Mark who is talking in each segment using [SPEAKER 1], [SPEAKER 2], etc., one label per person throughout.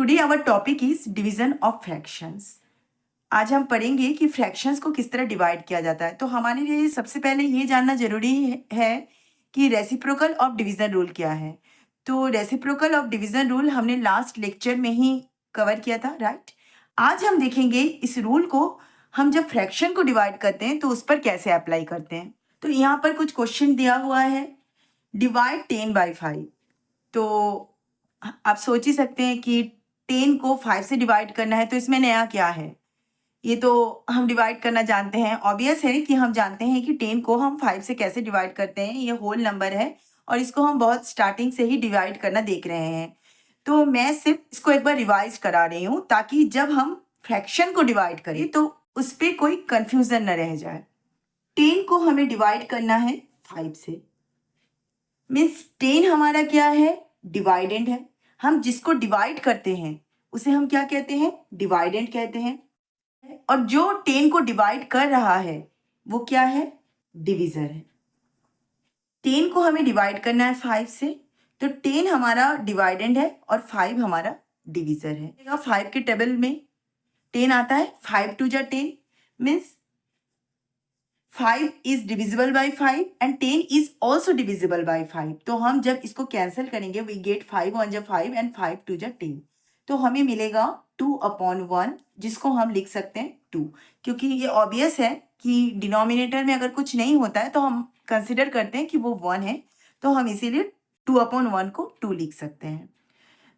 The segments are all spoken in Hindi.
[SPEAKER 1] Today our topic is division of fractions. आज हम पढ़ेंगे कि फ्रैक्शंस को किस तरह डिवाइड किया जाता है। तो हमारे लिए सबसे पहले ये जानना जरूरी है कि रेसिप्रोकल ऑफ डिवीजन रूल क्या है। तो रेसिप्रोकल ऑफ डिवीजन रूल हमने लास्ट लेक्चर में ही कवर किया था, राइट। आज हम देखेंगे इस रूल को हम जब फ्रैक्शन को डिवाइड करते हैं तो उस पर कैसे अप्लाई करते हैं। तो यहाँ पर कुछ क्वेश्चन दिया हुआ है, डिवाइड 10/5। तो आप सोच ही सकते हैं कि 10 को 5 से डिवाइड करना है, तो इसमें नया क्या है। ये तो हम डिवाइड करना जानते हैं, ऑब्वियस है कि हम जानते हैं कि 10 को हम 5 से कैसे डिवाइड करते हैं। ये होल नंबर है और इसको हम बहुत स्टार्टिंग से ही डिवाइड करना देख रहे हैं। तो मैं सिर्फ इसको एक बार रिवाइज करा रही हूँ ताकि जब हम फ्रैक्शन को डिवाइड करें तो उस पर कोई कंफ्यूजन न रह जाए। 10 को हमें डिवाइड करना है 5 से, मीन्स 10 हमारा क्या है, डिवाइडेंड है। हम जिसको डिवाइड करते हैं उसे हम क्या कहते हैं, डिवाइडेंड कहते हैं। और जो 10 को डिवाइड कर रहा है वो क्या है, डिवीजर है। 10 को हमें डिवाइड करना है 5 से, तो 10 हमारा डिवाइडेंड है और 5 हमारा डिवीजर है। 5 के टेबल में 10 आता है, 5 2 जा 10 means 5 is divisible by 5 and 10 is also divisible by 5। तो हम जब इसको कैंसिल करेंगे we get 5 1 जा 5 and 5 2 जा 10। तो हमें मिलेगा 2/1, जिसको हम लिख सकते हैं 2, क्योंकि ये ऑब्वियस है कि डिनोमिनेटर में अगर कुछ नहीं होता है तो हम कंसिडर करते हैं कि वो 1 है, तो हम इसीलिए 2/1 को 2 लिख सकते हैं।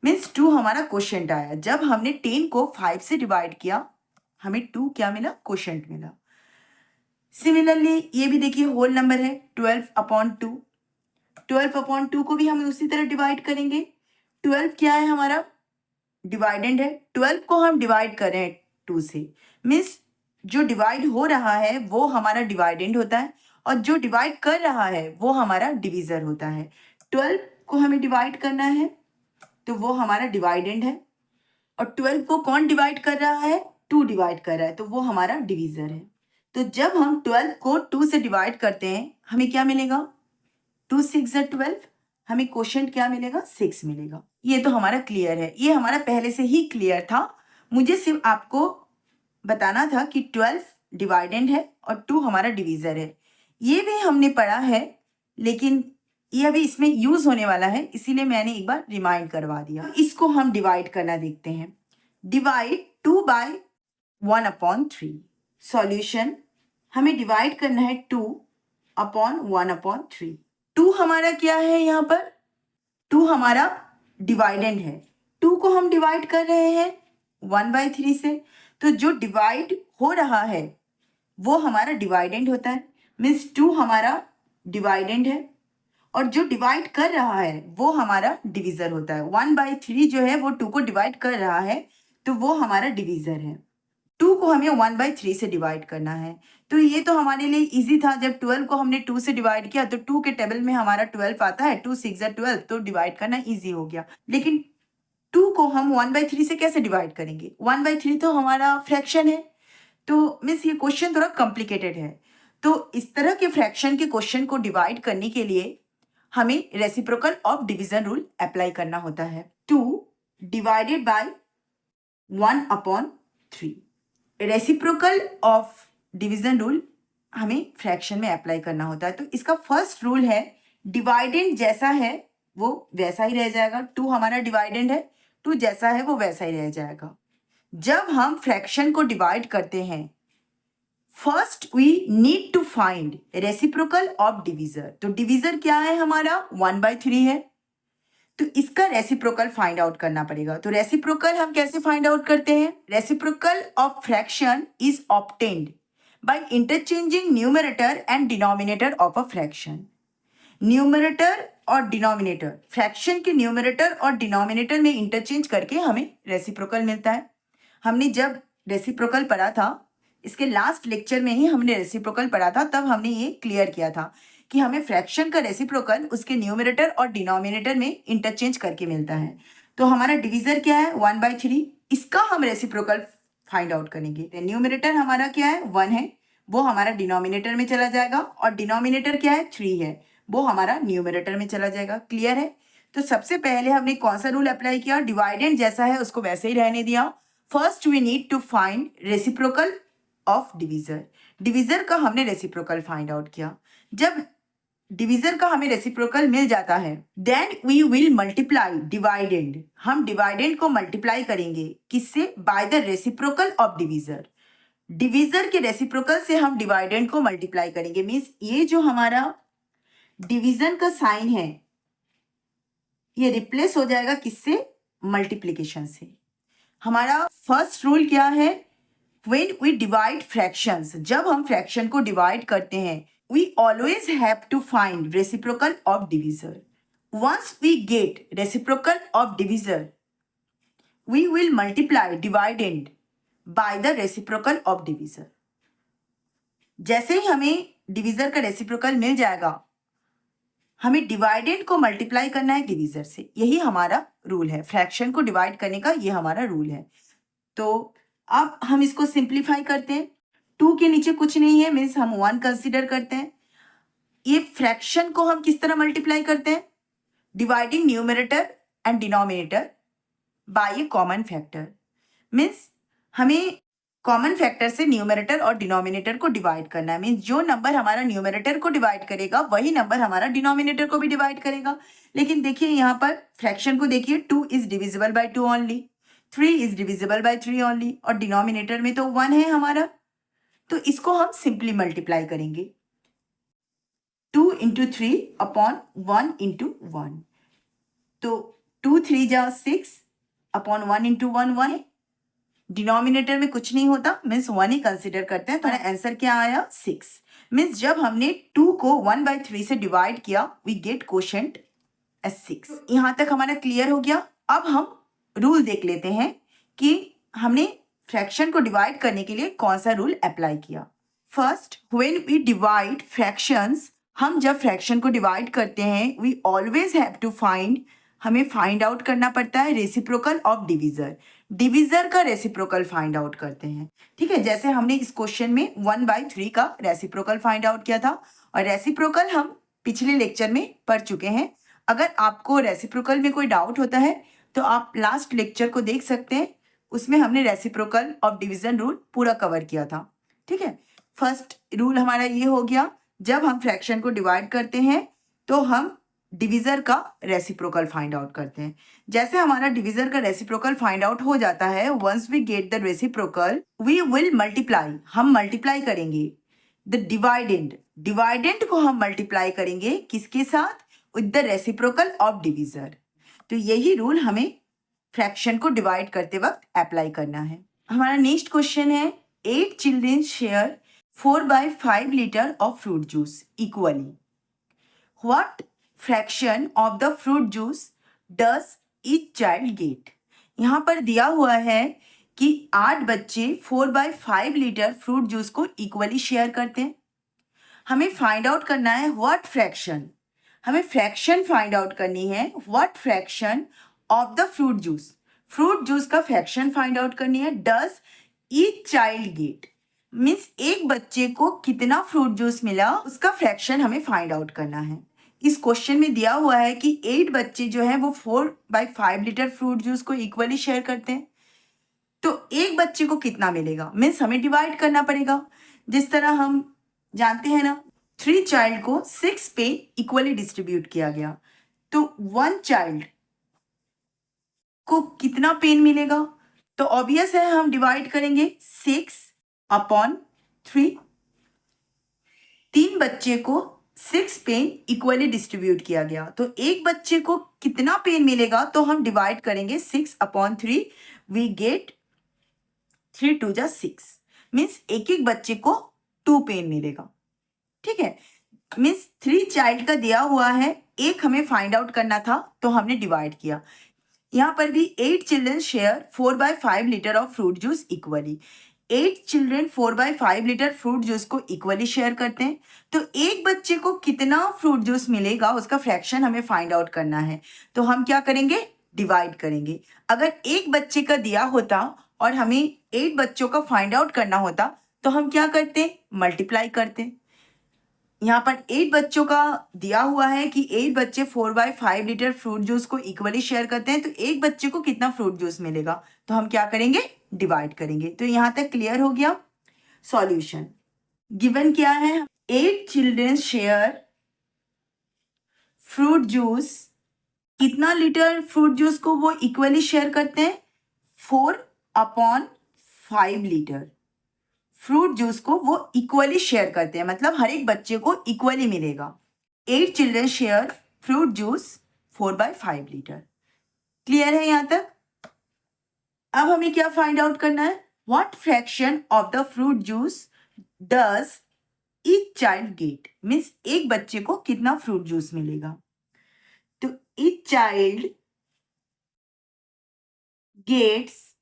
[SPEAKER 1] मीन्स 2 हमारा क्वोशंट आया। जब हमने 10 को 5 से डिवाइड किया हमें 2 क्या मिला, क्वोशंट मिला। सिमिलरली ये भी देखिए होल नंबर है 12/2। 12/2 को भी हम उसी तरह डिवाइड करेंगे। 12 क्या है, हमारा डिवाइडेंड है। 12 को हम डिवाइड करें 2 से, मीन्स जो डिवाइड हो रहा है वो हमारा डिवाइडेंड होता है और जो डिवाइड कर रहा है वो हमारा डिवीजर होता है। 12 को हमें डिवाइड करना है तो वो हमारा डिवाइडेंड है, और 12 को कौन डिवाइड कर रहा है, 2 डिवाइड कर रहा है, तो वो हमारा डिवीजर है। तो जब हम 12 को 2 से डिवाइड करते हैं हमें क्या मिलेगा, 2 6 जा 12, हमें क्वोशंट क्या मिलेगा, 6 मिलेगा। ये तो हमारा क्लियर है, ये हमारा पहले से ही क्लियर था। मुझे सिर्फ आपको बताना था कि 12 डिवाइडेंड है और 2 हमारा डिवीजर है। ये भी हमने पढ़ा है लेकिन ये अभी इसमें यूज होने वाला है, इसीलिए मैंने एक बार रिमाइंड करवा दिया। इसको हम डिवाइड करना देखते हैं। डिवाइड 2/1/3। सॉल्यूशन, हमें डिवाइड करना है 2/1/3। 2 हमारा क्या है, यहाँ पर 2 हमारा डिवाइडेंड है। 2 को हम डिवाइड कर रहे हैं 1/3 से, तो जो डिवाइड हो रहा है वो हमारा डिवाइडेंड होता है, मीन्स 2 हमारा डिवाइडेंड है और जो डिवाइड कर रहा है वो हमारा डिवीजर होता है। 1/3 जो है वो 2 को डिवाइड कर रहा है तो वो हमारा डिवीजर है। 2 को हमें 1/3 से डिवाइड करना है। तो ये तो हमारे लिए इजी था, जब 12 को हमने 2 से डिवाइड किया तो 2 के टेबल में हमारा 12 आता है, 2 6 जा 12, तो डिवाइड करना इजी हो गया। लेकिन 2 को हम 1/3 से कैसे डिवाइड करेंगे, 1/3 तो हमारा फ्रैक्शन है, तो मीन्स ये क्वेश्चन थोड़ा कॉम्प्लिकेटेड है। तो इस तरह के फ्रैक्शन के क्वेश्चन को डिवाइड करने के लिए हमें reciprocal of division rule apply करना होता है। 2 divided by 1/3। Reciprocal of division rule हमें फ्रैक्शन में अप्लाई करना होता है। तो इसका फर्स्ट रूल है, डिवाइडेंड जैसा है वो वैसा ही रह जाएगा। 2 हमारा डिवाइडेंड है, 2 जैसा है वो वैसा ही रह जाएगा। जब हम फ्रैक्शन को डिवाइड करते हैं first we need to find reciprocal of divisor. तो डिवीजर क्या है हमारा, 1/3 है, तो इसका रेसिप्रोकल फाइंड आउट करना पड़ेगा। तो रेसिप्रोकल हम कैसे फाइंड आउट करते हैं, reciprocal of fraction is obtained by interchanging numerator and denominator of a fraction. Numerator और डिनोमिनेटर, फ्रैक्शन के न्यूमरेटर और डिनोमिनेटर में इंटरचेंज करके हमें रेसिप्रोकल मिलता है। हमने जब रेसिप्रोकल पढ़ा था, इसके लास्ट लेक्चर में ही हमने रेसिप्रोकल पढ़ा था, तब हमने ये क्लियर किया था कि हमें फ्रैक्शन का रेसिप्रोकल उसके न्यूमरेटर और डिनोमिनेटर में इंटरचेंज करके मिलता है। तो हमारा डिवीजर क्या है, 1/3, इसका हम रेसिप्रोकल फाइंड आउट करेंगे। न्यूमरेटर हमारा क्या है, 1 है, वो हमारा डिनोमिनेटर में चला जाएगा, और डिनोमिनेटर क्या है, 3 है, वो हमारा न्यूमरेटर में चला जाएगा। क्लियर है। तो सबसे पहले हमने कौन सा रूल अप्लाई किया? डिवाइडेंड जैसा है उसको वैसे ही रहने दिया। First we need to find reciprocal of divisor. Divisor का हमने रेसिप्रोकल फाइंड आउट किया। जब डिविजर का हमें रेसिप्रोकल मिल जाता है, then we will multiply dividend. हम डिवाइडेंड को मल्टीप्लाई करेंगे किससे? By the reciprocal of divisor. Divisor के रेसिप्रोकल से हम डिवाइडेंड को मल्टीप्लाई करेंगे। मीन्स ये जो हमारा डिवीजन का साइन है ये रिप्लेस हो जाएगा किससे? मल्टीप्लिकेशन से। हमारा फर्स्ट रूल क्या है? व्हेन वी डिवाइड फ्रैक्शंस, जब हम फ्रैक्शन को डिवाइड करते हैं, we always have to find reciprocal of divisor. Once we get reciprocal of divisor, we will multiply dividend by the reciprocal of divisor. जैसे ही हमें डिविजर का रेसिप्रोकल मिल जाएगा, हमें डिवाइडेंड को मल्टीप्लाई करना है डिविजर से। यही हमारा रूल है, फ्रैक्शन को डिवाइड करने का ये हमारा रूल है। तो अब हम इसको सिंप्लीफाई करते हैं। 2 के नीचे कुछ नहीं है, मीन्स हम 1 कंसिडर करते हैं। ये फ्रैक्शन को हम किस तरह मल्टीप्लाई करते हैं? Dividing numerator and denominator by A common factor. Means हमें कॉमन फैक्टर से न्यूमरेटर और डिनोमिनेटर को डिवाइड करना है। मीन्स जो नंबर हमारा न्यूमरेटर को डिवाइड करेगा वही नंबर हमारा डिनोमिनेटर को भी डिवाइड करेगा। लेकिन देखिए यहाँ पर फ्रैक्शन को देखिए, 2 is divisible by 2 only, 3 is divisible by 3 only, और डिनोमिनेटर में तो 1 है हमारा। तो इसको हम सिंपली मल्टीप्लाई करेंगे, 2 इंटू 3 अपॉन 1 इंटू 1। तो 2 3 जा 6 अपॉन 1 इंटू 1 1। डिनोमिनेटर में कुछ नहीं होता, मीन्स 1 ही कंसिडर करते हैं। तो हमारा आंसर क्या आया? 6। मीन्स जब हमने 2 को 1/3 से डिवाइड किया, वी गेट कोशेंट एज 6। यहाँ तक हमारा क्लियर हो गया। अब हम रूल देख लेते हैं कि हमने फ्रैक्शन को डिवाइड करने के लिए कौन सा रूल अप्लाई किया। First, when we divide fractions, हम जब फ्रैक्शन को डिवाइड करते हैं, we always have to find, हमें फाइंड आउट करना पड़ता है रेसिप्रोकल ऑफ डिविजर। डिविजर का रेसिप्रोकल फाइंड आउट करते हैं। ठीक है, जैसे हमने इस क्वेश्चन में 1/3 का रेसिप्रोकल फाइंड आउट किया था, और रेसिप्रोकल हम पिछले लेक्चर में पढ़ चुके हैं। अगर आपको रेसिप्रोकल में कोई डाउट होता है तो आप लास्ट लेक्चर को देख सकते हैं, उसमें हमने रेसिप्रोकल ऑफ डिवीजन रूल पूरा कवर किया था। ठीक है, फर्स्ट रूल हमारा ये हो गया, जब हम फ्रैक्शन को डिवाइड करते हैं तो हम डिविजर का रेसिप्रोकल फाइंड आउट करते हैं। जैसे हमारा डिविजर का रेसिप्रोकल फाइंड आउट हो जाता है, once we get the reciprocal, we will multiply, हम मल्टीप्लाई करेंगे द डिवाइडेंड। डिवाइडेंड को हम मल्टीप्लाई करेंगे किसके साथ? With the reciprocal of divisor. तो यही रूल हमें फ्रैक्शन को डिवाइड करते वक्त अप्लाई करना है। हमारा नेक्स्ट क्वेश्चन है, 8 children share 4/5 litre of fruit juice equally. What fraction of the fruit juice does each child gate? यहाँ पर दिया हुआ है कि 8 बच्चे 4/5 लीटर फ्रूट जूस को इक्वली शेयर करते हैं। हमें फाइंड आउट करना है व्हाट फ्रैक्शन, हमें फ्रैक्शन फाइंड आउट करनी है। What fraction of the fruit juice, fruit juice का फ्रैक्शन फाइंड आउट करनी है। Does each child gate, means एक बच्चे को कितना फ्रूट जूस मिला उसका फ्रैक्शन हमें फाइंड आउट करना है। इस क्वेश्चन में दिया हुआ है कि 8 बच्चे जो हैं वो 4/5 लीटर फ्रूट जूस को इक्वली शेयर करते हैं। तो एक बच्चे को कितना मिलेगा? मीन्स हमें डिवाइड करना पड़ेगा। जिस तरह हम जानते हैं ना, 3 चाइल्ड को 6 पे इक्वली डिस्ट्रीब्यूट किया गया, तो 1 चाइल्ड को कितना पेन मिलेगा? तो ऑब्वियस है, हम डिवाइड करेंगे 6 अपॉन 3। 3 बच्चे को 6 पेन इक्वली डिस्ट्रीब्यूट किया गया, तो एक बच्चे को कितना पेन मिलेगा? तो हम डिवाइड करेंगे 6 अपॉन 3, वी गेट 3 2 जा 6। मीन्स एक एक बच्चे को 2 पेन मिलेगा। ठीक है, मीन्स 3 चाइल्ड का दिया हुआ है, एक हमें फाइंड आउट करना था तो हमने डिवाइड किया। यहाँ पर भी 8 children share 4/5 litre of fruit juice equally. 8 children 4/5 litre fruit juice को इक्वली शेयर करते हैं, तो एक बच्चे को कितना फ्रूट जूस मिलेगा उसका फ्रैक्शन हमें फाइंड आउट करना है। तो हम क्या करेंगे? डिवाइड करेंगे। अगर एक बच्चे का दिया होता और हमें 8 बच्चों का फाइंड आउट करना होता तो हम क्या करते? मल्टीप्लाई करते। यहाँ पर 8 बच्चों का दिया हुआ है कि 8 बच्चे 4/5 लीटर फ्रूट जूस को इक्वली शेयर करते हैं, तो एक बच्चे को कितना फ्रूट जूस मिलेगा? तो हम क्या करेंगे? डिवाइड करेंगे। तो यहाँ तक क्लियर हो गया। सॉल्यूशन गिवन क्या है? 8 चिल्ड्रन शेयर फ्रूट जूस। कितना लीटर फ्रूट जूस को वो इक्वली शेयर करते हैं? 4/5 लीटर फ्रूट जूस को वो इक्वली शेयर करते हैं, मतलब हर एक बच्चे को इक्वली मिलेगा। 8 children share fruit juice 4/5 litre. Clear है यहाँ तक? अब हमें क्या फाइंड आउट करना है? What fraction of the fruit juice does each child gate, means एक बच्चे को कितना फ्रूट जूस मिलेगा। तो ईच चाइल्ड गेट्स,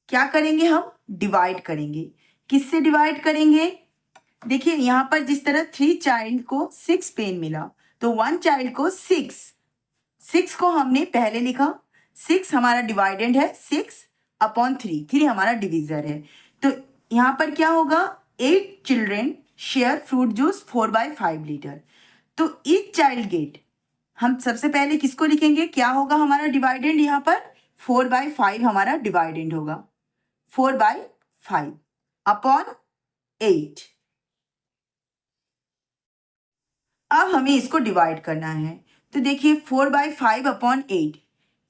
[SPEAKER 1] क्या करेंगे हम? डिवाइड करेंगे। किससे डिवाइड करेंगे? देखिए यहाँ पर जिस तरह 3 चाइल्ड को 6 पेन मिला, तो 1 चाइल्ड को 6 को हमने पहले लिखा। 6 हमारा डिवाइडेंड है, 6/3, 3 हमारा डिविजर है। तो यहाँ पर क्या होगा? 8 children share fruit juice 4/5 litre. तो ईच चाइल्ड गेट, हम सबसे पहले किसको लिखेंगे? क्या होगा हमारा डिवाइडेंड? यहाँ पर 4/5 हमारा डिवाइडेंड होगा, 4/5/8। अब हमें इसको डिवाइड करना है। तो देखिए 4/5/8,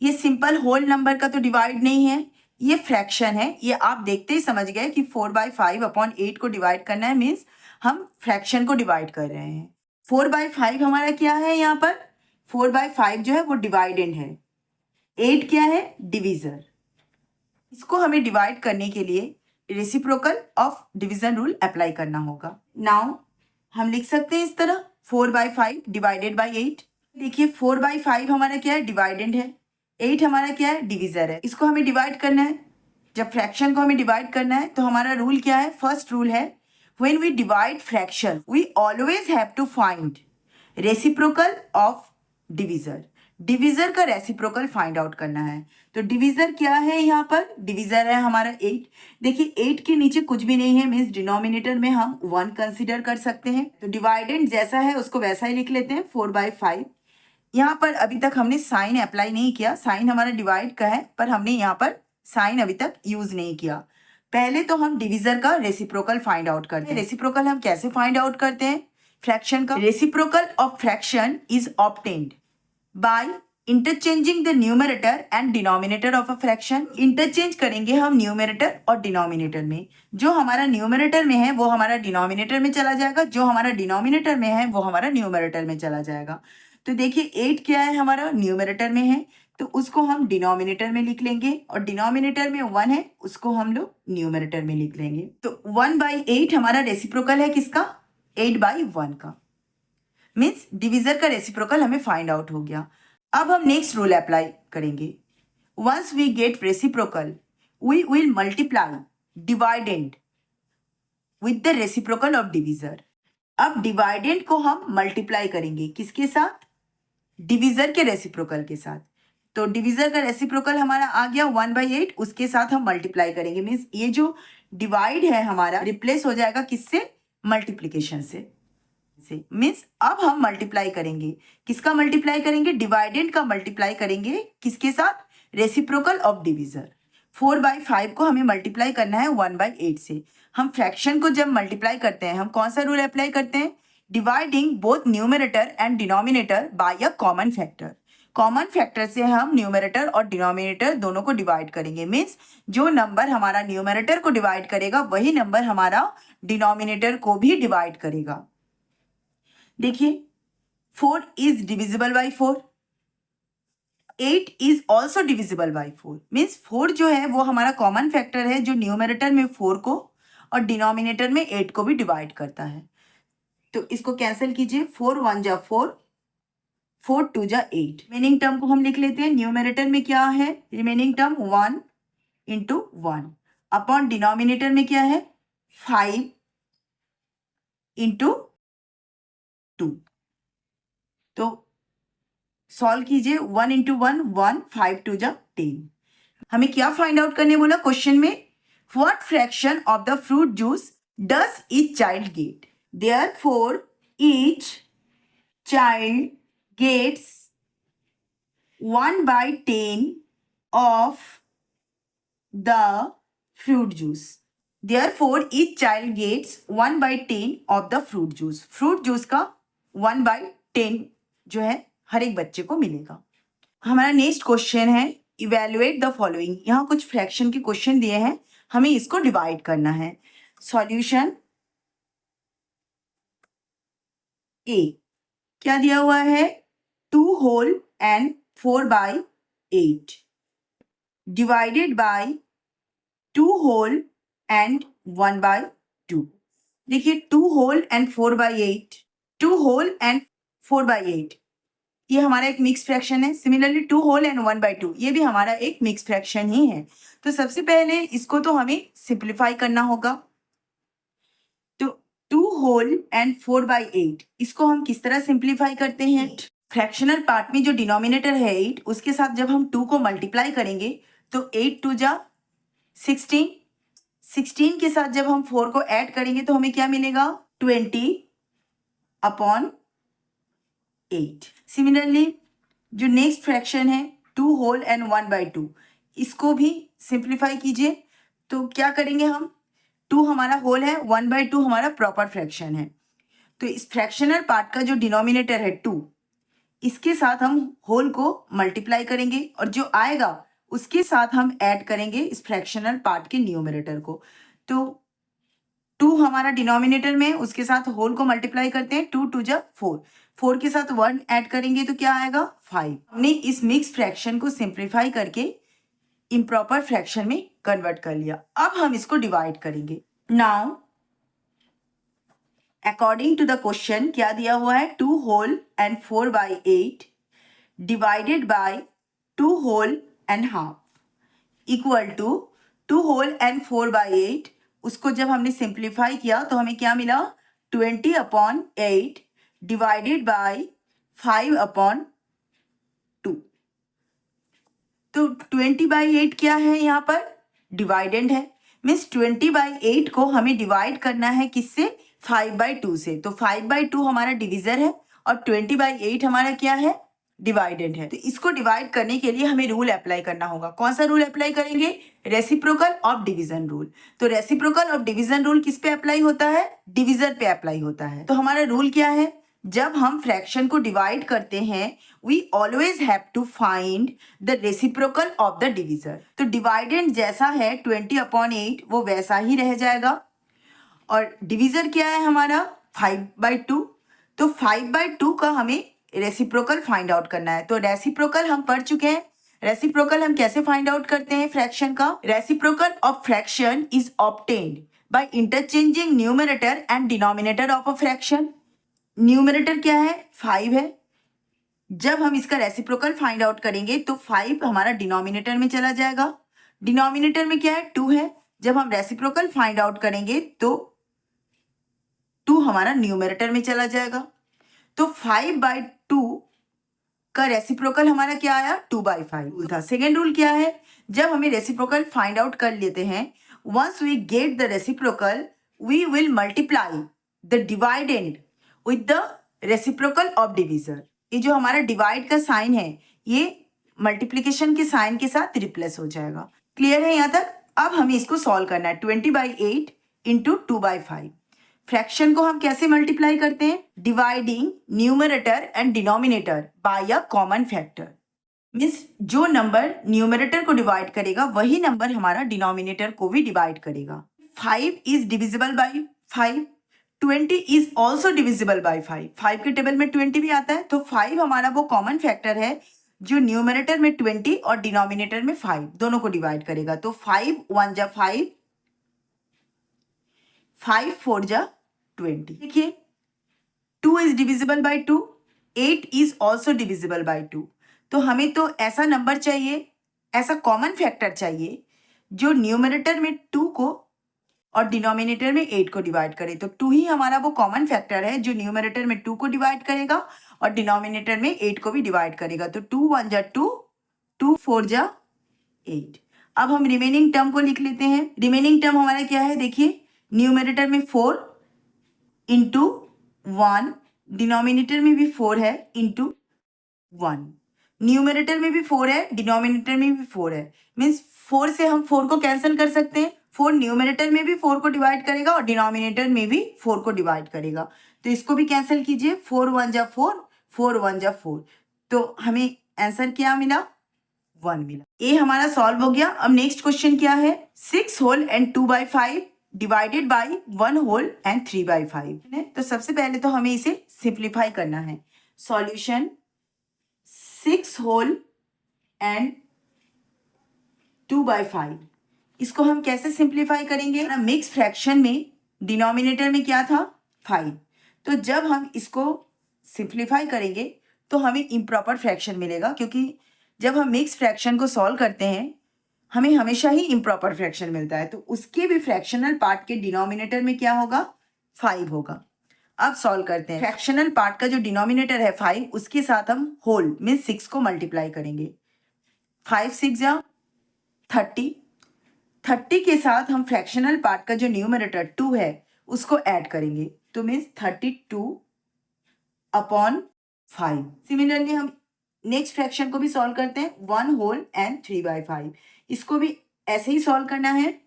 [SPEAKER 1] ये सिंपल होल नंबर का तो डिवाइड नहीं है, ये फ्रैक्शन है। ये आप देखते ही समझ गए कि 4/5/8 को डिवाइड करना है, मीन्स हम फ्रैक्शन को डिवाइड कर रहे हैं। 4/5 हमारा क्या है? यहाँ पर 4/5 जो है वो डिवाइडेंड है, 8 क्या है? डिविजर। इसको हमें डिवाइड करने के लिए reciprocal of division rule apply करना होगा। नाउ हम लिख सकते हैं इस तरह 4/5 डिवाइडेड बाई 8। देखिए 4/5 हमारा क्या है? डिवाइडेंड है, 8 हमारा क्या है? डिविजर है। इसको हमें डिवाइड करना है। जब फ्रैक्शन को हमें डिवाइड करना है तो हमारा रूल क्या है? फर्स्ट रूल है, when we divide fraction we always have to find reciprocal of divisor. Divisor का रेसिप्रोकल फाइंड आउट करना है। तो डिविजर क्या है? यहाँ पर डिविजर है हमारा 8। देखिए 8 के नीचे कुछ भी नहीं है, मीन्स डिनोमिनेटर में हम 1 कंसिडर कर सकते हैं। तो डिवाइडेंड जैसा है उसको वैसा ही लिख लेते हैं, 4/5। यहाँ पर अभी तक हमने साइन अप्लाई नहीं किया, साइन हमारा डिवाइड का है पर हमने यहाँ पर साइन अभी तक यूज नहीं किया। पहले तो हम डिविजर का रेसिप्रोकल फाइंड आउट करते हैं। रेसिप्रोकल हम कैसे फाइंड आउट करते हैं? फ्रैक्शन का reciprocal of fraction is obtained by interchanging the numerator and denominator of a fraction. Interchange करेंगे हम न्यूमरेटर और डिनोमिनेटर में। जो हमारा न्यूमरेटर में है वो हमारा डिनोमिनेटर में चला जाएगा, जो हमारा डिनोमिनेटर में है वो हमारा न्यूमरेटर में चला जाएगा। तो देखिए 8 क्या है? हमारा न्यूमरेटर में है, तो उसको हम डिनोमिनेटर में लिख लेंगे, और डिनोमिनेटर में 1 है, उसको हम लोग न्यूमरेटर में लिख लेंगे। तो 1/8 हमारा रेसिप्रोकल है किसका? 8/1 का। मीन्स डिविजर का रेसिप्रोकल हमें फाइंड आउट हो गया। अब हम नेक्स्ट रूल अप्लाई करेंगे। Once we get reciprocal we will multiply dividend with the reciprocal of divisor. अब डिवाइडेंड को हम मल्टीप्लाई करेंगे किसके साथ? डिविजर के रेसिप्रोकल के साथ। तो डिविजर का रेसिप्रोकल हमारा आ गया 1/8, उसके साथ हम मल्टीप्लाई करेंगे, मीन्स ये जो डिवाइड है हमारा रिप्लेस हो जाएगा किससे? मल्टीप्लीकेशन से। मीन्स अब हम मल्टीप्लाई करेंगे, किसका मल्टीप्लाई करेंगे? डिवाइडेंड का मल्टीप्लाई करेंगे किसके साथ? Reciprocal of divisor. 4/5 को हमें मल्टीप्लाई करना है 1/8 से। हम फ्रैक्शन को जब मल्टीप्लाई करते हैं हम कौन सा रूल अप्लाई करते हैं? Dividing both numerator and denominator by a common factor. Common factor से हम न्यूमरेटर और डिनोमिनेटर दोनों को डिवाइड करेंगे, मीन्स जो नंबर हमारा न्यूमरेटर को डिवाइड करेगा वही नंबर हमारा डिनोमिनेटर को भी डिवाइड करेगा। देखिए 4 is divisible by 4, 8 is also divisible by 4, means 4 जो है वो हमारा कॉमन फैक्टर है जो न्यूमरेटर में 4 को और डिनोमिनेटर में 8 को भी डिवाइड करता है। तो इसको कैंसिल कीजिए, 4 1 जा 4, 4 2 जा 8। रिमेनिंग टर्म को हम लिख लेते हैं। न्यूमरेटर में क्या है? Remaining term 1 into 1 upon denominator में क्या है? 5 इंटू 2। तो सॉल्व कीजिए, 1 इंटू 1 1, 5 2 जा 10। हमें क्या फाइंड आउट करने बोला क्वेश्चन में? What fraction of the fruit juice does each child gate. Therefore, each child gets 1/10 of the fruit juice. Therefore, each child gets 1/10 of the fruit juice. Fruit juice का 1/10 जो है हर एक बच्चे को मिलेगा. हमारा नेक्स्ट क्वेश्चन है इवेल्युएट द फॉलोइंग. यहाँ कुछ फ्रैक्शन के क्वेश्चन दिए हैं, हमें इसको डिवाइड करना है. सॉल्यूशन ए क्या दिया हुआ है 2 whole and 4/8 divided by 2 whole and 1/2. देखिए 2 whole and 4/8, 2 whole and 4/8 ये हमारा एक मिक्स फ्रैक्शन है. सिमिलरली 2 whole and 1/2 ये भी हमारा एक मिक्स फ्रैक्शन ही है. तो सबसे पहले इसको तो हमें सिंप्लीफाई करना होगा. तो 2 whole and 4/8 इसको हम किस तरह सिंप्लीफाई करते हैं. फ्रैक्शनल पार्ट में जो डिनोमिनेटर है 8 उसके साथ जब हम 2 को मल्टीप्लाई करेंगे तो 8 2 जा 16, 16 के साथ जब हम 4 को ऐड करेंगे तो हमें क्या मिलेगा 20/8. सिमिलरली जो नेक्स्ट फ्रैक्शन है 2 whole and 1/2 इसको भी सिंप्लीफाई कीजिए. तो क्या करेंगे हम 2 हमारा होल है 1/2 हमारा प्रॉपर फ्रैक्शन है. तो इस फ्रैक्शनल पार्ट का जो डिनोमिनेटर है 2 इसके साथ हम होल को मल्टीप्लाई करेंगे और जो आएगा उसके साथ हम ऐड करेंगे इस फ्रैक्शनल पार्ट के न्यूमरेटर को. तो 2 हमारा डिनोमिनेटर में उसके साथ होल को मल्टीप्लाई करते हैं. 2 2 जा 4, 4 के साथ 1 ऐड करेंगे तो क्या आएगा 5. हमने इस मिक्स फ्रैक्शन को सिंप्लीफाई करके इम्प्रॉपर फ्रैक्शन में कन्वर्ट कर लिया. अब हम इसको डिवाइड करेंगे. Now according to the question क्या दिया हुआ है 2 whole and 4/8 divided by 2 whole and half equal to 2 whole and 4/8 उसको जब हमने सिंप्लीफाई किया तो हमें क्या मिला 20/8 डिवाइडेड बाय 5/2. तो 20/8 क्या है यहाँ पर डिवाइडेंड है. मीन्स 20/8 को हमें डिवाइड करना है किससे 5/2 से. तो 5/2 हमारा डिविजर है और 20/8 हमारा क्या है डिवाइडेंड है. तो इसको डिवाइड करने के लिए हमें रूल अप्लाई करना होगा. कौन सा रूल अप्लाई करेंगे रेसिप्रोकल ऑफ डिवीजन रूल. तो रेसिप्रोकल ऑफ डिवीजन रूल किस पे अप्लाई होता है डिविजर पे अप्लाई होता है. तो हमारा रूल क्या है जब हम फ्रैक्शन को डिवाइड करते हैं we always have to find the reciprocal of the divisor. तो डिवाइडेंड जैसा है 20/8 वो वैसा ही रह जाएगा और डिविजर क्या है हमारा 5/2. तो 5/2 का हमें रेसिप्रोकल फाइंड आउट करना है. तो रेसिप्रोकल हम पढ़ चुके हैं. रेसिप्रोकल हम कैसे फाइंड आउट करते हैं फ्रैक्शन का. Reciprocal of fraction is obtained by interchanging numerator and denominator of a fraction. Numerator क्या है 5 है. जब हम इसका रेसिप्रोकल फाइंड आउट करेंगे तो 5 हमारा डिनोमिनेटर में चला जाएगा. डिनोमिनेटर में क्या है 2 है. जब हम रेसिप्रोकल फाइंड आउट करेंगे तो 2 हमारा न्यूमरेटर में चला जाएगा. तो 5/2 का रेसिप्रोकल हमारा क्या आया 2/5 था. सेकेंड रूल क्या है जब हमें रेसिप्रोकल फाइंड आउट कर लेते हैं once we get the reciprocal we will multiply the dividend with the reciprocal of divisor. ये जो हमारा डिवाइड का साइन है ये मल्टीप्लीकेशन के साइन के साथ रिप्लेस हो जाएगा. क्लियर है यहाँ तक. अब हमें इसको सॉल्व करना है 20/8 इंटू 2/5. फ्रैक्शन को हम कैसे मल्टीप्लाई करते हैं dividing numerator and denominator by a common factor. Means जो नंबर न्यूमरेटर को डिवाइड करेगा वही नंबर हमारा डिनोमिनेटर को भी डिवाइड करेगा. 5 is divisible by 5. 20 is also divisible by 5. 5 के टेबल में 20 भी आता है. तो 5 हमारा वो कॉमन फैक्टर है जो न्यूमरेटर में 20 और डिनोमिनेटर में 5 दोनों को डिवाइड करेगा. तो 5 1 जा 5, 5 4 जा 20. देखिए 2 is divisible by 2, 8 is also divisible by 2. तो हमें तो ऐसा नंबर चाहिए ऐसा कॉमन फैक्टर चाहिए जो न्यूमरेटर में 2 को और डिनोमिनेटर में 8 को डिवाइड करे. तो 2 ही हमारा वो कॉमन फैक्टर है जो न्यूमरेटर में 2 को डिवाइड करेगा और डिनोमिनेटर में 8 को भी डिवाइड करेगा. तो 2 1 जा 2, 2 4 जा 8. अब हम रिमेनिंग टर्म को लिख लेते हैं. रिमेनिंग टर्म हमारा क्या है देखिए न्यूमरेटर में 4 इंटू 1, डिनोमिनेटर में भी 4 है, इंटू 1। न्यूमरेटर में भी 4 है, डिनोमिनेटर में भी 4 है, मीन्स 4 से हम 4 को कैंसिल कर सकते हैं। 4 न्यूमरेटर में भी 4 को डिवाइड करेगा और डिनोमिनेटर में भी 4 को डिवाइड करेगा, तो इसको भी कैंसिल कीजिए। 4 1 जा 4, 4 1 जा 4, तो हमें आंसर क्या मिला? 1 मिला। ये हमारा सॉल्व हो गया। अब नेक्स्ट क्वेश्चन क्या है? 6 whole and 2/5 divided by 1 whole and 3/5। तो सबसे पहले तो हमें इसे सिंप्लीफाई करना है। सॉल्यूशन 6 होल एंड 2/5, इसको हम कैसे सिंप्लीफाई करेंगे? मिक्स फ्रैक्शन में डिनोमिनेटर में क्या था? 5। तो जब हम इसको सिंप्लीफाई करेंगे तो हमें इम्प्रॉपर फ्रैक्शन मिलेगा, क्योंकि जब हम मिक्स फ्रैक्शन को सॉल्व करते हैं हमें हमेशा ही इम्प्रॉपर फ्रैक्शन मिलता है, तो उसके भी फ्रैक्शनल पार्ट के डिनोमिनेटर में क्या होगा? 5 होगा। अब सॉल्व करते हैं। फ्रैक्शनल पार्ट का जो डिनोमिनेटर है 5, उसके साथ हम होल मीन 6 को मल्टीप्लाई करेंगे। 5 6 जा 30, 30 के साथ हम फ्रैक्शनल पार्ट का जो न्यूमरेटर 2 है उसको ऐड करेंगे, तो मीन्स 32/5। सिमिलरली हम नेक्स्ट फ्रैक्शन को भी सॉल्व करते हैं, 1 होल एंड 3/5। इसको भी ऐसे ही सॉल्व करना है।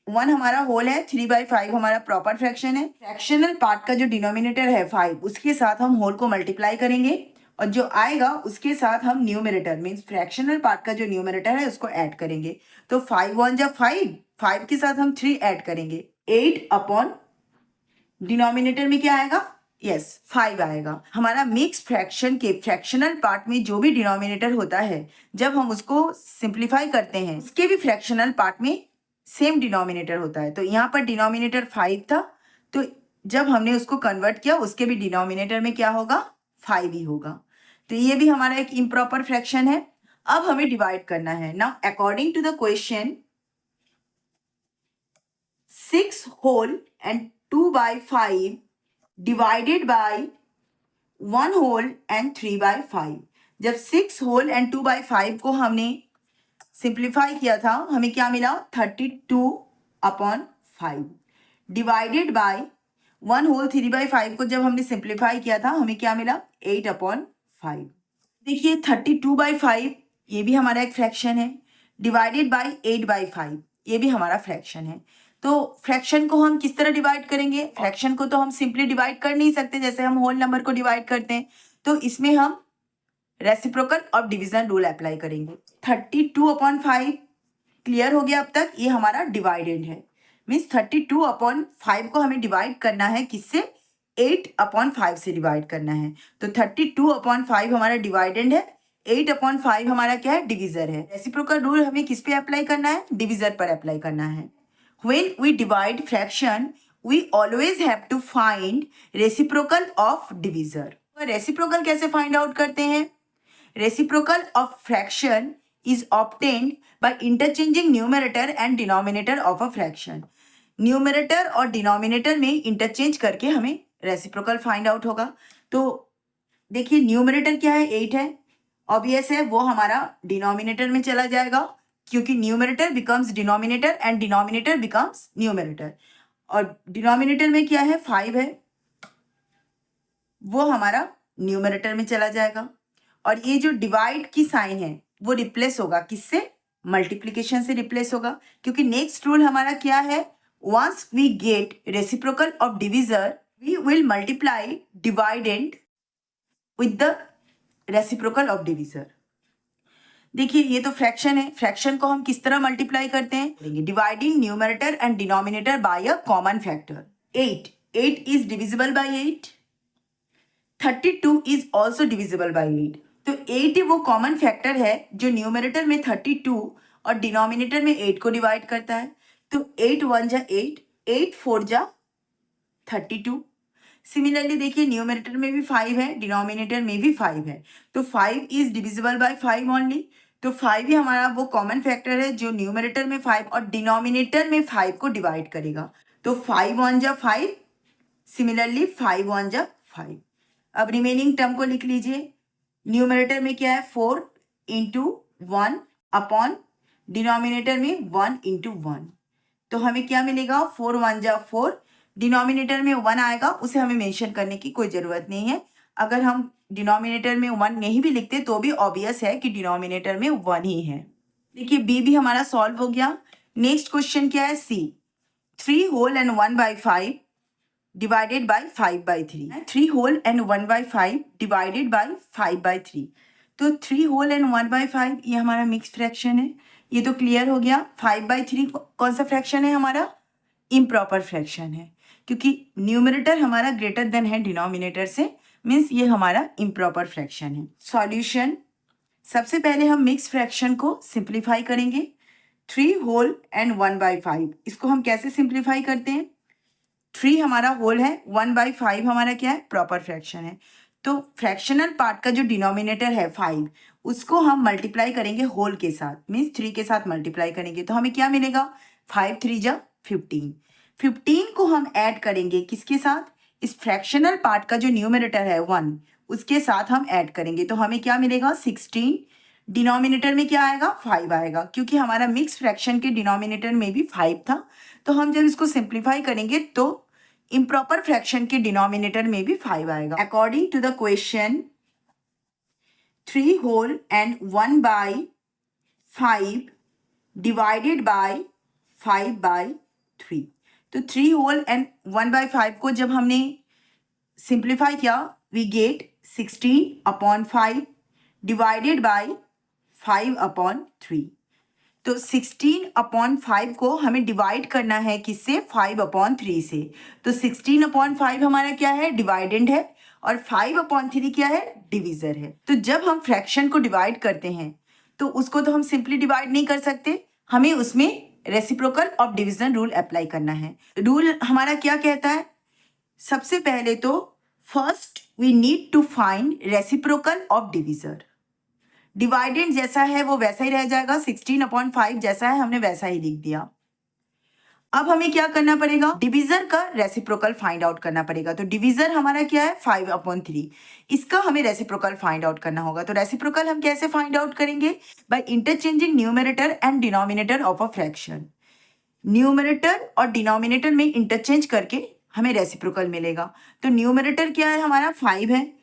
[SPEAKER 1] 1 हमारा होल है, 3/5 हमारा प्रॉपर फ्रैक्शन है। फ्रैक्शनल पार्ट का जो डिनोमिनेटर है 5, उसके साथ हम होल को मल्टीप्लाई करेंगे और जो आएगा उसके साथ हम न्यूमरेटर मीन्स फ्रैक्शनल पार्ट का जो न्यूमरेटर है उसको ऐड करेंगे। तो 5 1 जा 5, 5 के साथ हम 3 ऐड करेंगे, 8 अपॉन डिनोमिनेटर में क्या आएगा? यस 5 आएगा। हमारा मिक्स फ्रैक्शन के फ्रैक्शनल पार्ट में जो भी डिनोमिनेटर होता है, जब हम उसको सिंप्लीफाई करते हैं उसके भी फ्रैक्शनल पार्ट में सेम डिनोमिनेटर होता है। तो यहाँ पर डिनोमिनेटर 5 था, तो जब हमने उसको कन्वर्ट किया उसके भी डिनोमिनेटर में क्या होगा? 5 ही होगा। तो ये भी हमारा एक इम्प्रॉपर फ्रैक्शन है। अब हमें डिवाइड करना है। Now according to the question 6 whole and 2/5 divided by 1 whole and 3/5। जब 6 होल एंड 2/5 को हमने सिंप्लीफाई किया था हमें क्या मिला? 32/5 डिवाइडेड बाई 1 होल 3/5 को जब हमने सिंप्लीफाई किया था हमें क्या मिला? 8/5। देखिए 32/5 ये भी हमारा एक फ्रैक्शन है, डिवाइडेड बाई 8/5 ये भी हमारा फ्रैक्शन है। तो फ्रैक्शन को हम किस तरह डिवाइड करेंगे? फ्रैक्शन को तो हम सिंपली डिवाइड कर नहीं सकते जैसे हम होल नंबर को डिवाइड करते हैं, तो इसमें हम reciprocal of division rule apply करेंगे। 32/5 क्लियर हो गया अब तक? ये हमारा डिवाइडेड है, मीन्स 32/5 को हमें डिवाइड करना है किससे? 8/5 से डिवाइड करना है। तो 32/5 हमारा डिवाइडेंड है, 8/5 हमारा क्या है? डिविजर है। रेसिप्रोकल रूल हमें किस पे अप्लाई करना है? डिविजर पर अप्लाई करना है। When we divide fraction, we always have to find reciprocal of divisor. Reciprocal कैसे फाइंड आउट करते हैं? Reciprocal of fraction is obtained by interchanging numerator and denominator of a fraction. Numerator और डिनोमिनेटर में इंटरचेंज करके हमें रेसिप्रोकल फाइंड आउट होगा। तो देखिए न्यूमरेटर क्या है? 8 है, ऑब्वियस है वो हमारा डिनोमिनेटर में चला जाएगा क्योंकि numerator becomes denominator and denominator becomes numerator. और डिनोमिनेटर में क्या है? 5 है, वो हमारा न्यूमरेटर में चला जाएगा। और ये जो डिवाइड की साइन है वो रिप्लेस होगा किससे? मल्टीप्लीकेशन से रिप्लेस होगा, क्योंकि नेक्स्ट रूल हमारा क्या है? Once we get reciprocal of divisor we will multiply dividend with the reciprocal of divisor. देखिए ये तो फ्रैक्शन है, फ्रैक्शन को हम किस तरह मल्टीप्लाई करते हैं? Dividing numerator and denominator by a common factor. 8 is divisible by 8, 32 is also divisible by 8। तो 8 वो कॉमन फैक्टर है जो न्यूमरेटर में 32 और डिनोमिनेटर में 8 को डिवाइड करता है। तो 8 1 जा 8, 8 4 जा 32। सिमिलरली देखिए न्यूमरेटर में भी 5 है, डिनोमिनेटर में भी 5 है, तो 5 इज डिविजिबल बाय 5 ओनली। तो 5 ही हमारा वो कॉमन फैक्टर है जो न्यूमरेटर में 5 और डिनोमिनेटर में 5 को डिवाइड करेगा। तो 5 1 जा 5, सिमिलरली 5 1 जा 5। अब रिमेनिंग टर्म को लिख लीजिए। न्यूमरेटर में क्या है? 4 इंटू 1 अपॉन डिनोमिनेटर में 1 इंटू 1। तो हमें क्या मिलेगा? 4 1 जा 4, डिनोमिनेटर में 1 आएगा उसे हमें मेंशन करने की कोई ज़रूरत नहीं है। अगर हम डिनोमिनेटर में 1 नहीं भी लिखते तो भी ऑब्वियस है कि डिनोमिनेटर में 1 ही है। देखिए बी भी हमारा सॉल्व हो गया। नेक्स्ट क्वेश्चन क्या है, C. 3 whole and 1/5 divided by 5/3। 3 whole and 1/5 divided by 5/3। तो 3 होल एंड 1/5 ये हमारा मिक्स फ्रैक्शन है, ये तो क्लियर हो गया। 5/3 कौन सा फ्रैक्शन है हमारा, इम्प्रॉपर फ्रैक्शन है, क्योंकि न्यूमरेटर हमारा ग्रेटर देन है डिनोमिनेटर से, मीन्स ये हमारा इम्प्रॉपर फ्रैक्शन है। सॉल्यूशन, सबसे पहले हम मिक्स फ्रैक्शन को सिंप्लीफाई करेंगे। 3 होल एंड 1/5 इसको हम कैसे सिंप्लीफाई करते हैं, 3 हमारा होल है, 1/5 हमारा क्या है, प्रॉपर फ्रैक्शन है। तो फ्रैक्शनल पार्ट का जो डिनोमिनेटर है 5 उसको हम मल्टीप्लाई करेंगे होल के साथ, मीन्स 3 के साथ मल्टीप्लाई करेंगे तो हमें क्या मिलेगा, 5 3 जा 15। 15 को हम ऐड करेंगे किसके साथ, इस फ्रैक्शनल पार्ट का जो न्यूमरेटर है 1 उसके साथ हम ऐड करेंगे तो हमें क्या मिलेगा, 16। डिनोमिनेटर में क्या आएगा, 5 आएगा, क्योंकि हमारा मिक्स फ्रैक्शन के डिनोमिनेटर में भी 5 था। तो हम जब इसको सिंप्लीफाई करेंगे तो इम्प्रॉपर फ्रैक्शन के डिनोमिनेटर में भी 5 आएगा। According to the question 3 whole and 1/5 divided by 5/3। तो 3 होल एंड 1/5 को जब हमने सिंप्लीफाई किया वी गेट 16/5 डिवाइडेड बाय 5/3। तो 16/5 को हमें डिवाइड करना है किससे, 5/3 से। तो 16/5 हमारा क्या है, डिवाइडेंड है, और 5/3 क्या है, डिविजर है। तो जब हम फ्रैक्शन को डिवाइड करते हैं तो उसको तो हम सिंपली डिवाइड नहीं कर सकते, हमें उसमें reciprocal of division rule apply करना है। रूल हमारा क्या कहता है, सबसे पहले तो first we need to find reciprocal of divisor. Dividend जैसा है वो वैसा ही रह जाएगा, 16/5 जैसा है हमने वैसा ही लिख दिया। अब हमें क्या करना पड़ेगा, डिविजर का रेसिप्रोकल फाइंड आउट करना पड़ेगा। तो डिविजर हमारा क्या है, 5/3, इसका हमें रेसिप्रोकल फाइंड आउट करना होगा। तो रेसिप्रोकल हम कैसे फाइंड आउट करेंगे, by interchanging numerator and denominator of a fraction. Numerator और डिनोमिनेटर में इंटरचेंज करके हमें रेसिप्रोकल मिलेगा। तो न्यूमरेटर क्या है हमारा, 5 है,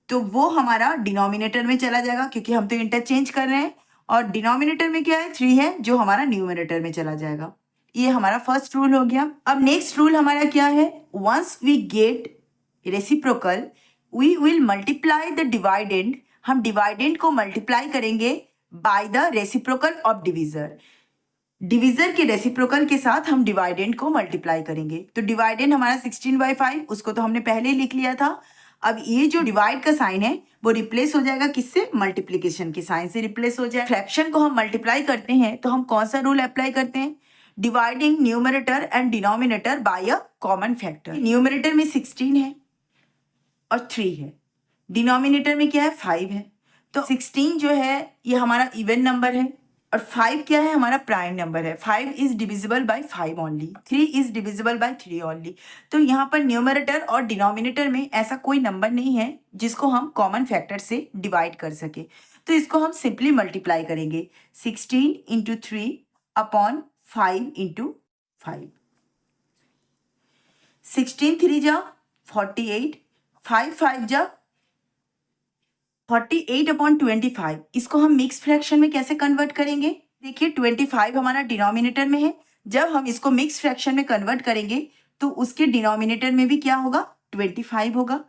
[SPEAKER 1] तो वो हमारा डिनोमिनेटर में चला जाएगा क्योंकि हम तो इंटरचेंज कर रहे हैं, और डिनोमिनेटर में क्या है, 3 है, जो हमारा न्यूमरेटर में चला जाएगा। ये हमारा फर्स्ट रूल हो गया। अब नेक्स्ट रूल हमारा क्या है, once we get reciprocal we will multiply the dividend. हम डिवाइडेंड को मल्टीप्लाई करेंगे by the reciprocal of divisor. Divisor के रेसिप्रोकल के साथ हम डिवाइडेंड को मल्टीप्लाई करेंगे। तो डिवाइडेंड हमारा 16/5, उसको तो हमने पहले ही लिख लिया था। अब ये जो डिवाइड का साइन है वो रिप्लेस हो जाएगा किससे, मल्टीप्लिकेशन के साइन से रिप्लेस हो जाए। फ्रैक्शन को हम मल्टीप्लाई करते हैं तो हम कौन सा रूल अप्लाई करते हैं, dividing numerator and denominator by a common factor. Numerator में 16 है और 3 है, डिनोमिनेटर में क्या है, 5 है। तो 16 जो है ये हमारा इवन नंबर है, और 5 क्या है, हमारा प्राइम नंबर है। 5 is divisible by 5 only, 3 is divisible by 3 only. तो यहाँ पर न्यूमरेटर और डिनोमिनेटर में ऐसा कोई नंबर नहीं है जिसको हम कॉमन फैक्टर से डिवाइड कर सके। तो इसको हम सिंपली मल्टीप्लाई करेंगे, 16 इंटू 3/5 इंटू 5। 16 3 जा 48, 5 5 जा 48/25। इसको हम मिक्स फ्रैक्शन में कैसे कन्वर्ट करेंगे, देखिए 25 हमारा डिनोमिनेटर में है, जब हम इसको मिक्स फ्रैक्शन में कन्वर्ट करेंगे तो उसके डिनोमिनेटर में भी क्या होगा, 25 होगा।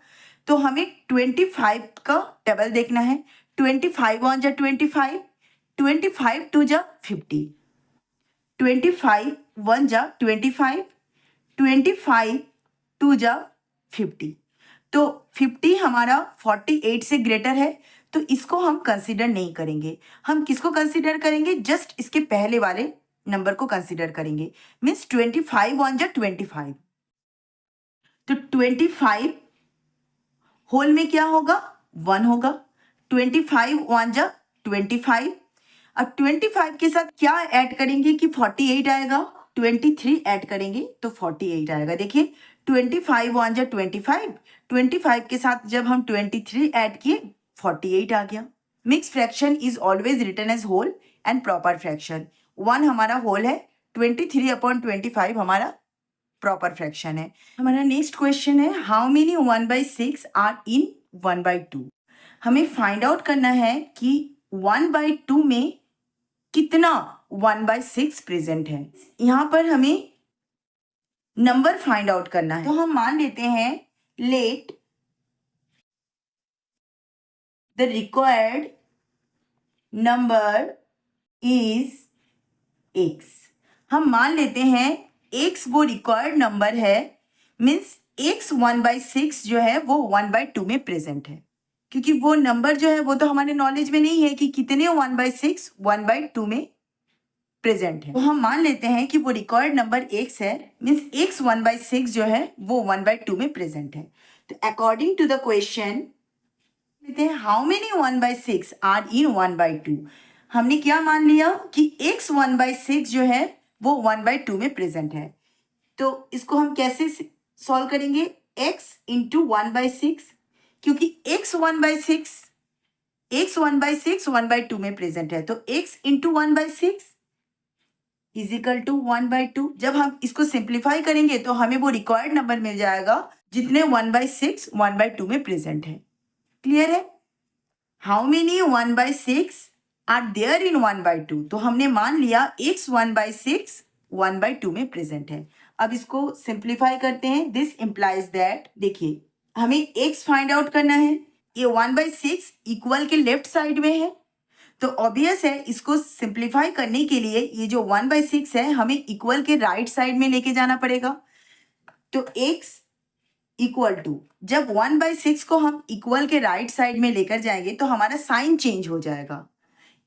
[SPEAKER 1] तो हमें 25 का डबल देखना है, 25 1 जा 25, 25 2 जा 50, 25 1 जा 25, 25 2 जा 50। तो 50 हमारा 48 से ग्रेटर है, तो इसको हम कंसीडर नहीं करेंगे। हम किसको कंसीडर करेंगे, जस्ट इसके पहले वाले नंबर को कंसीडर करेंगे, मीन्स 25 1 जा 25। तो 25 होल में क्या होगा, 1 होगा, 25 1 जा 25। अब 25 के साथ क्या ऐड करेंगे कि 48 आएगा, 23 ऐड करेंगे तो 48 आएगा। देखिए 25 1 जा 25, 25 के साथ जब हम 23 ऐड किए 48 आ गया। Mix fraction is always written as whole and proper fraction. 1 हमारा होल है, 23/25 हमारा प्रॉपर फ्रैक्शन है। हमारा नेक्स्ट क्वेश्चन है, हाउ मेनी 1/6 आर इन 1/2। हमें फाइंड आउट करना है कि 1/2 में कितना 1/6 प्रेजेंट है। यहाँ पर हमें नंबर फाइंड आउट करना है। तो हम मान लेते हैं let the required number is x। हम मान लेते हैं x वो रिक्वायर्ड नंबर है, मीन्स x 1/6 जो है वो 1/2 में प्रेजेंट है, क्योंकि वो नंबर जो है वो तो हमारे नॉलेज में नहीं है कि कितने 1/6 1/2 में प्रेजेंट है। तो हम मान लेते हैं कि वो रिक्वायर्ड नंबर x है, मीन्स x 1/6 जो है वो 1/2 में प्रेजेंट है। तो अकॉर्डिंग टू द क्वेश्चन लेते हैं, हाउ मेनी 1/6 आर इन 1/2। हमने क्या मान लिया कि x 1/6 जो है वो 1/2 में प्रेजेंट है। तो इसको हम कैसे सॉल्व करेंगे, x इंटू 1/6, क्योंकि x 1/6 1/2 में प्रेजेंट है, तो x into 1/6 is equal to 1/2। जब हम इसको सिंप्लीफाई करेंगे तो हमें वो रिक्वायर्ड नंबर मिल जाएगा जितने 1/6 1/2 में प्रेजेंट है। क्लियर है? How many 1/6 are there in 1/2। तो हमने मान लिया x 1/6 1/2 में प्रेजेंट है। अब इसको सिंप्लीफाई करते हैं। दिस इंप्लाइज दैट, देखिए हमें x फाइंड आउट करना है, ये 1/6 इक्वल के लेफ्ट साइड में है, तो ऑब्वियस है इसको सिंप्लीफाई करने के लिए ये जो 1/6 है हमें इक्वल के राइट साइड में लेके जाना पड़ेगा। तो x इक्वल टू, जब 1/6 को हम इक्वल के राइट साइड में लेकर जाएंगे तो हमारा साइन चेंज हो जाएगा।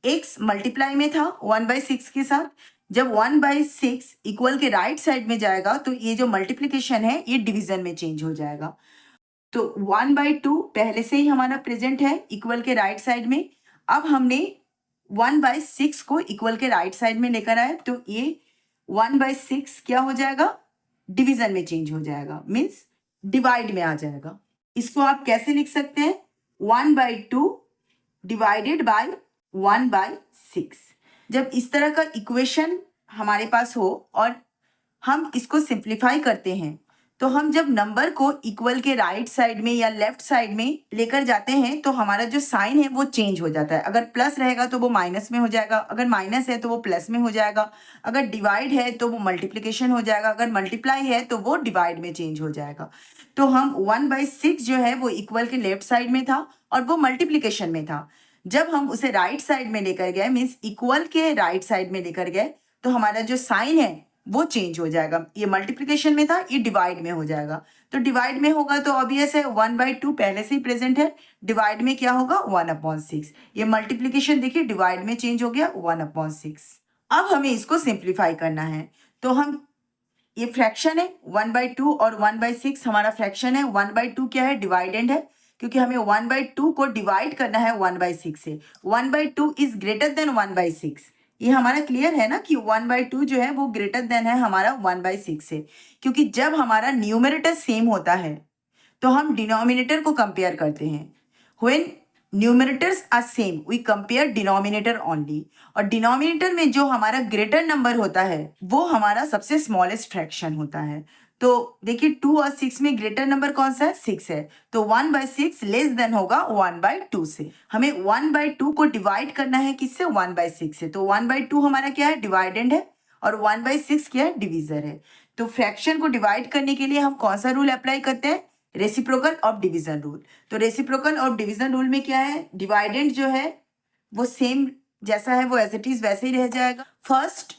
[SPEAKER 1] x मल्टीप्लाई में था 1/6 के साथ, जब 1/6 इक्वल के राइट साइड में जाएगा तो ये जो मल्टीप्लिकेशन है ये डिवीजन में चेंज हो जाएगा। तो 1/2 पहले से ही हमारा प्रेजेंट है इक्वल के राइट साइड में। अब हमने 1/6 को इक्वल के राइट साइड में लेकर आए, तो ये 1/6 क्या हो जाएगा, डिवीजन में चेंज हो जाएगा, मीन्स डिवाइड में आ जाएगा। इसको आप कैसे लिख सकते हैं, 1/2 डिवाइडेड बाय 1/6। जब इस तरह का इक्वेशन हमारे पास हो और हम इसको सिंप्लीफाई करते हैं, तो हम जब नंबर को इक्वल के राइट साइड में या लेफ्ट साइड में लेकर जाते हैं तो हमारा जो साइन है वो चेंज हो जाता है। अगर प्लस रहेगा तो वो माइनस में हो जाएगा, अगर माइनस है तो वो प्लस में हो जाएगा, अगर डिवाइड है तो वो मल्टीप्लिकेशन हो जाएगा, अगर मल्टीप्लाई है तो वो डिवाइड में चेंज हो जाएगा। तो हम 1/6 जो है वो इक्वल के लेफ्ट साइड में था और वो मल्टीप्लिकेशन में था। जब हम उसे राइट साइड में लेकर गए, मीन्स इक्वल के राइट साइड में लेकर गए, तो हमारा जो साइन है वो चेंज हो जाएगा। ये मल्टीप्लिकेशन में था, ये डिवाइड में हो जाएगा। तो डिवाइड में होगा तो ऑब्वियस है 1/2 पहले से ही प्रेजेंट है, डिवाइड में क्या होगा 1/6। ये मल्टीप्लिकेशन देखिए डिवाइड में चेंज हो गया 1/6। अब हमें इसको सिंप्लीफाई करना है, तो हम ये फ्रैक्शन है 1/2 और 1/6 हमारा फ्रैक्शन है। 1/2 क्या है, डिवाइडेंड है, क्योंकि हमें 1/2 को डिवाइड करना है 1/6 से। 1/2 इज ग्रेटर देन 1/6। ये हमारा क्लियर है ना कि 1/2 जो है वो ग्रेटर देन है हमारा 1/6 से, क्योंकि जब हमारा न्यूमरेटर सेम होता है तो हम डिनोमिनेटर को कंपेयर करते हैं। When numerators are same we compare denominator only, और डिनोमिनेटर में जो हमारा ग्रेटर नंबर होता है वो हमारा सबसे स्मॉलेस्ट फ्रैक्शन होता है। तो देखिए 2 और 6 में ग्रेटर नंबर कौन सा है, 6 है, तो 1/6 लेस देन होगा 1/2 से। हमें 1/2 को डिवाइड करना है किससे, 1/6 से। तो 1/2 हमारा क्या है, डिवाइडेंड है, और 1/6 क्या है, डिवीजर है। तो फ्रैक्शन को डिवाइड करने के लिए हम कौन सा रूल अप्लाई करते हैं, रेसिप्रोकल ऑफ डिवीजन रूल। तो रेसिप्रोकल ऑफ डिवीजन रूल में क्या है, डिवाइडेंड जो है वो सेम जैसा है वो एज इट इज वैसे ही रह जाएगा। First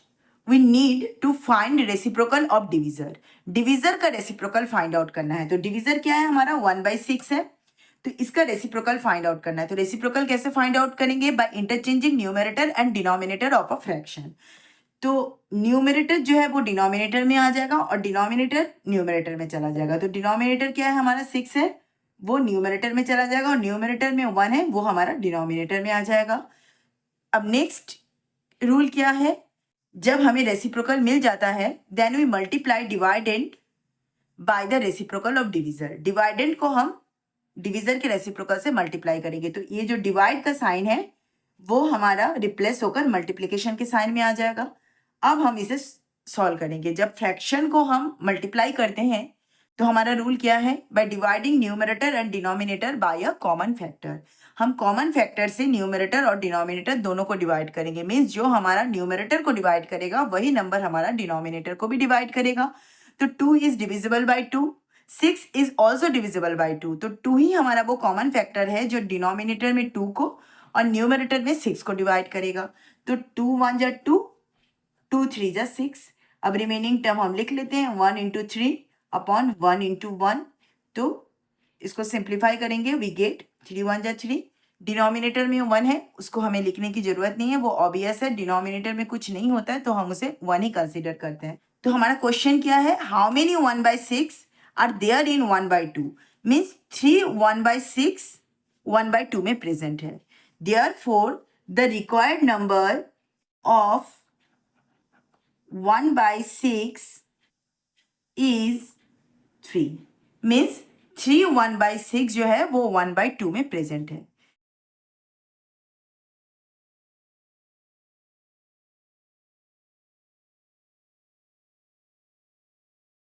[SPEAKER 1] we need to find reciprocal of divisor. Divisor का रेसिप्रोकल फाइंड आउट करना है। तो डिवीजर क्या है हमारा, 1/6 है, तो इसका रेसिप्रोकल फाइंड आउट करना है। तो रेसिप्रोकल कैसे फाइंड आउट करेंगे, by interchanging numerator and denominator of a fraction. तो न्यूमरेटर जो है वो डिनोमिनेटर में आ जाएगा और डिनोमिनेटर न्यूमरेटर में चला जाएगा। तो डिनोमिनेटर क्या है हमारा 6 है, वो न्यूमरेटर में चला जाएगा, और न्यूमरेटर में 1 है, वो हमारा डिनोमिनेटर में आ जाएगा। अब नेक्स्ट रूल क्या है, जब हमें रेसिप्रोकल मिल जाता है then we multiply dividend by the reciprocal of divisor. Dividend को हम डिवीजर के रेसिप्रोकल से मल्टीप्लाई करेंगे, तो ये जो डिवाइड का साइन है वो हमारा रिप्लेस होकर मल्टीप्लिकेशन के साइन में आ जाएगा। अब हम इसे सॉल्व करेंगे। जब फ्रैक्शन को हम मल्टीप्लाई करते हैं तो हमारा रूल क्या है? By dividing numerator and denominator by a common factor. हम कॉमन फैक्टर से न्यूमरेटर और डिनोमिनेटर दोनों को डिवाइड करेंगे। मीन्स जो हमारा न्यूमरेटर को डिवाइड करेगा वही नंबर हमारा डिनोमिनेटर को भी डिवाइड करेगा। तो 2 is divisible by 2, 6 is also divisible by 2। तो 2 ही हमारा वो कॉमन फैक्टर है जो डिनोमिनेटर में 2 को और न्यूमरेटर में 6 को डिवाइड करेगा। तो 2 1 जा 2, 2 3 जा 6। अब रिमेनिंग टर्म हम लिख लेते हैं 1 इंटू 3 अपॉन 1 इंटू 1। तो इसको सिंप्लीफाई करेंगे, वी गेट 3 1 जा 3। डिनोमिनेटर में 1 है, उसको हमें लिखने की जरूरत नहीं है, वो ऑब्वियस है। डिनोमिनेटर में कुछ नहीं होता है तो हम उसे 1 ही कंसिडर करते हैं। तो हमारा क्वेश्चन क्या है? How many 1/6 are there in 1/2? Means 3 1/6 1/2 में प्रेजेंट है। Therefore the required number of 1/6 is 3। Means 3 1/6 जो है वो 1/2 में प्रेजेंट है।